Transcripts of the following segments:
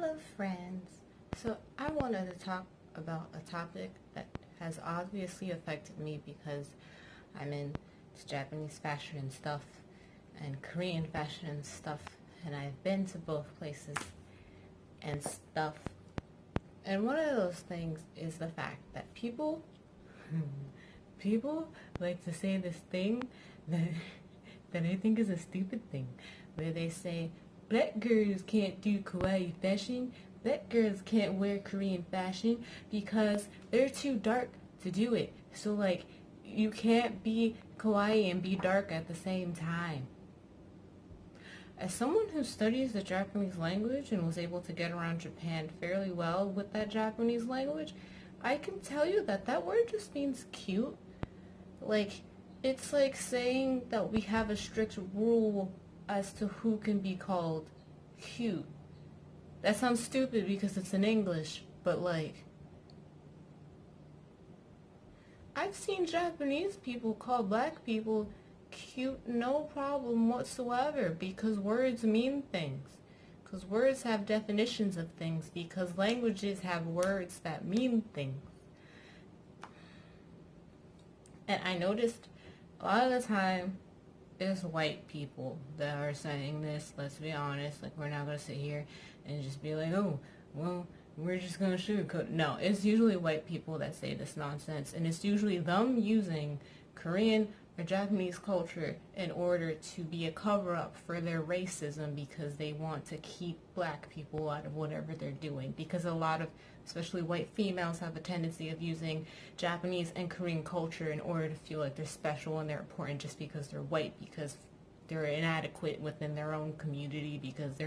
Hello friends. So I wanted to talk about a topic that has obviously affected me because I'm in Japanese fashion and stuff and Korean fashion and stuff, and I've been to both places and stuff. And one of those things is the fact that people like to say this thing that that I think is a stupid thing, where they say black girls can't do kawaii fashion, black girls can't wear Korean fashion because they're too dark to do it. So like, you can't be kawaii and be dark at the same time. As someone who studies the Japanese language and was able to get around Japan fairly well with that Japanese language, I can tell you that that word just means cute. Like, it's like saying that we have a strict rule as to who can be called cute. That sounds stupid because it's in English, but like, I've seen Japanese people call black people cute, no problem whatsoever, because words mean things. Because words have definitions of things, because languages have words that mean things. And I noticed a lot of the time it's white people that are saying this, let's be honest. Like, we're not going to sit here and just be like, oh, well, we're just going to sugarcoat. No, it's usually white people that say this nonsense, and it's usually them using Korean or Japanese culture in order to be a cover-up for their racism, because they want to keep black people out of whatever they're doing. Because a lot of, especially white females, have a tendency of using Japanese and Korean culture in order to feel like they're special and they're important just because they're white, because they're inadequate within their own community, because they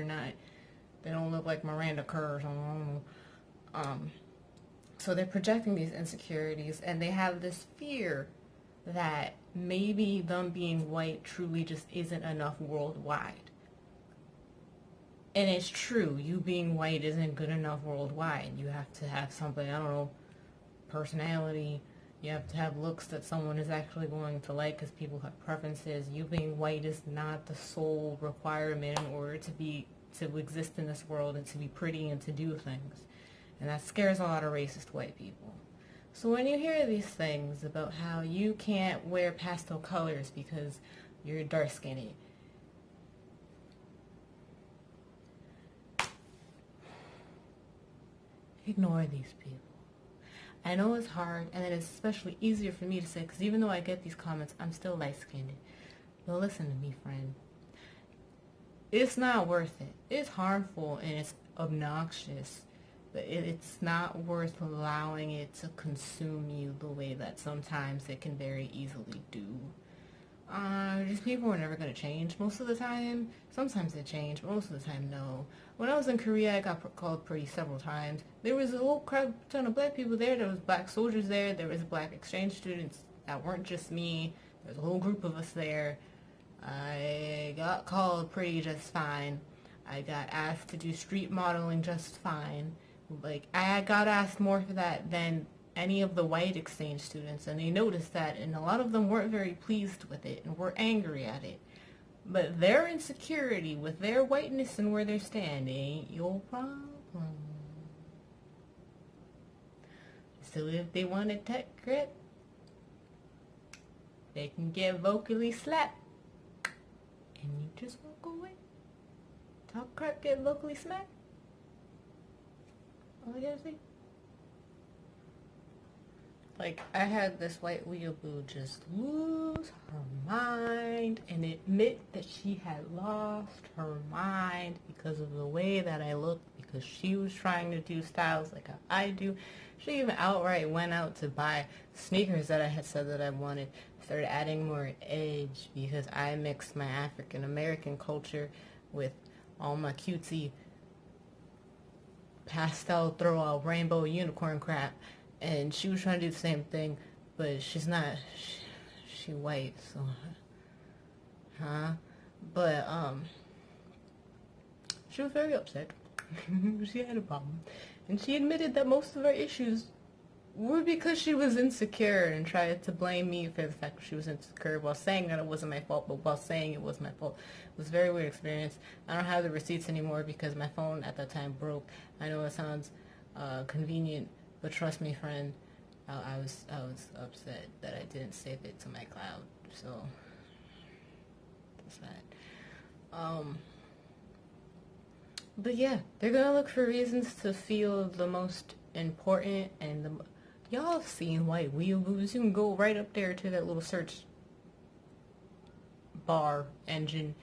don't look like Miranda Kerr or something. So they're projecting these insecurities, and they have this fear that maybe them being white truly just isn't enough worldwide. And it's true, you being white isn't good enough worldwide. You have to have something, I don't know, personality. You have to have looks that someone is actually going to like, because people have preferences. You being white is not the sole requirement in order to exist in this world and to be pretty and to do things. And that scares a lot of racist white people. So when you hear these things about how you can't wear pastel colors because you're dark-skinned, ignore these people. I know it's hard, and it's especially easier for me to say, because even though I get these comments, I'm still light-skinned. But listen to me, friend. It's not worth it. It's harmful and it's obnoxious. But it's not worth allowing it to consume you the way that sometimes it can very easily do. These people are never going to change most of the time. Sometimes they change, but most of the time, no. When I was in Korea, I got called pretty several times. There was a whole crowd, ton of black people there. There was black soldiers there. There was black exchange students that weren't just me. There was a whole group of us there. I got called pretty just fine. I got asked to do street modeling just fine. Like, I got asked more for that than any of the white exchange students, and they noticed that, and a lot of them weren't very pleased with it and were angry at it. But their insecurity with their whiteness and where they're standing ain't your problem. So if they want to talk crap, they can get vocally slapped, and you just walk away. Talk crap, get vocally smacked. All I gotta say. Like, I had this white weeaboo just lose her mind and admit that she had lost her mind because of the way that I looked, because she was trying to do styles like how I do. She even outright went out to buy sneakers that I had said that I wanted, started adding more edge, because I mixed my African American culture with all my cutesy pastel throw out rainbow unicorn crap, and she was trying to do the same thing, but she's not, she white, so but she was very upset. She had a problem, and she admitted that most of her issues Well, because she was insecure and tried to blame me for the fact that she was insecure while saying that it wasn't my fault, but while saying it was my fault. It was a very weird experience. I don't have the receipts anymore because my phone at that time broke. I know it sounds convenient, but trust me, friend, I was upset that I didn't save it to my cloud. So that's that. But yeah, they're gonna look for reasons to feel the most important and the. Y'all have seen white weeaboos. You can go right up there to that little search bar engine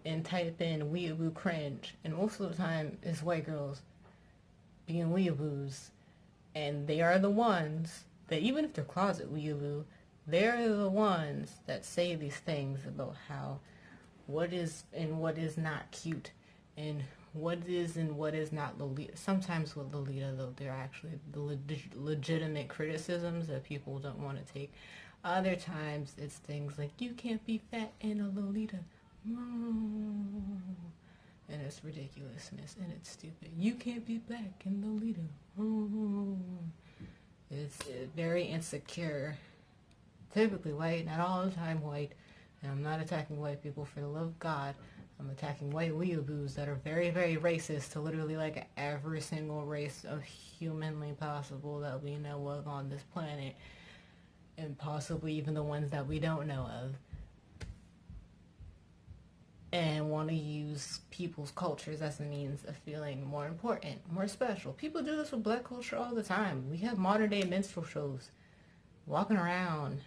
and type in weeaboo cringe. And most of the time, it's white girls being weeaboos. And they are the ones that, even if they're closet weeaboo, they're the ones that say these things about how what is and what is not cute and what is and what is not Lolita. Sometimes with Lolita, though, they're actually the legitimate criticisms that people don't want to take. Other times, it's things like, you can't be fat in a Lolita. And it's ridiculousness, and it's stupid. You can't be black in Lolita. It's very insecure. Typically white, not all the time white. And I'm not attacking white people for the love of God. I'm attacking white weeaboos that are very, very racist to literally like every single race of humanly possible that we know of on this planet. And possibly even the ones that we don't know of. And want to use people's cultures as a means of feeling more important, more special. People do this with black culture all the time. We have modern day minstrel shows walking around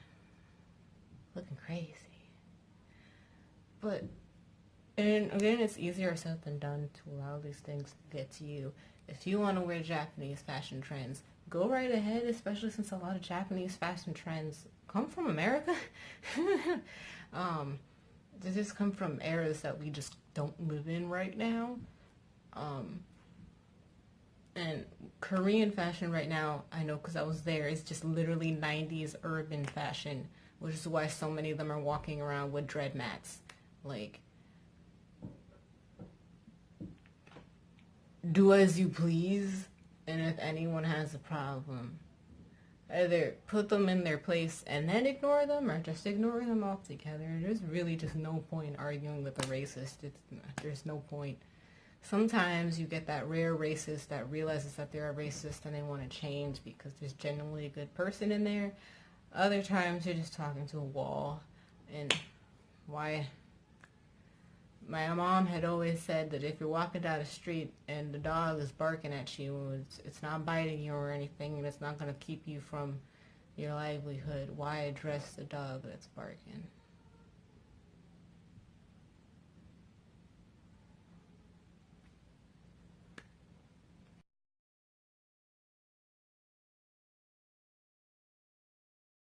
looking crazy. But, and again, it's easier said than done to allow these things to get to you. If you want to wear Japanese fashion trends, go right ahead, especially since a lot of Japanese fashion trends come from America. They just come from eras that we just don't live in right now. And Korean fashion right now, I know because I was there, is just literally 90s urban fashion, which is why so many of them are walking around with dread mats. Like, do as you please, and if anyone has a problem, either put them in their place and then ignore them, or just ignore them altogether. There's really just no point arguing with a racist. There's no point. Sometimes you get that rare racist that realizes that they're a racist and they want to change because there's genuinely a good person in there. Other times you're just talking to a wall. And why... My mom had always said that if you're walking down the street and the dog is barking at you, it's not biting you or anything, and it's not going to keep you from your livelihood, why address the dog that's barking?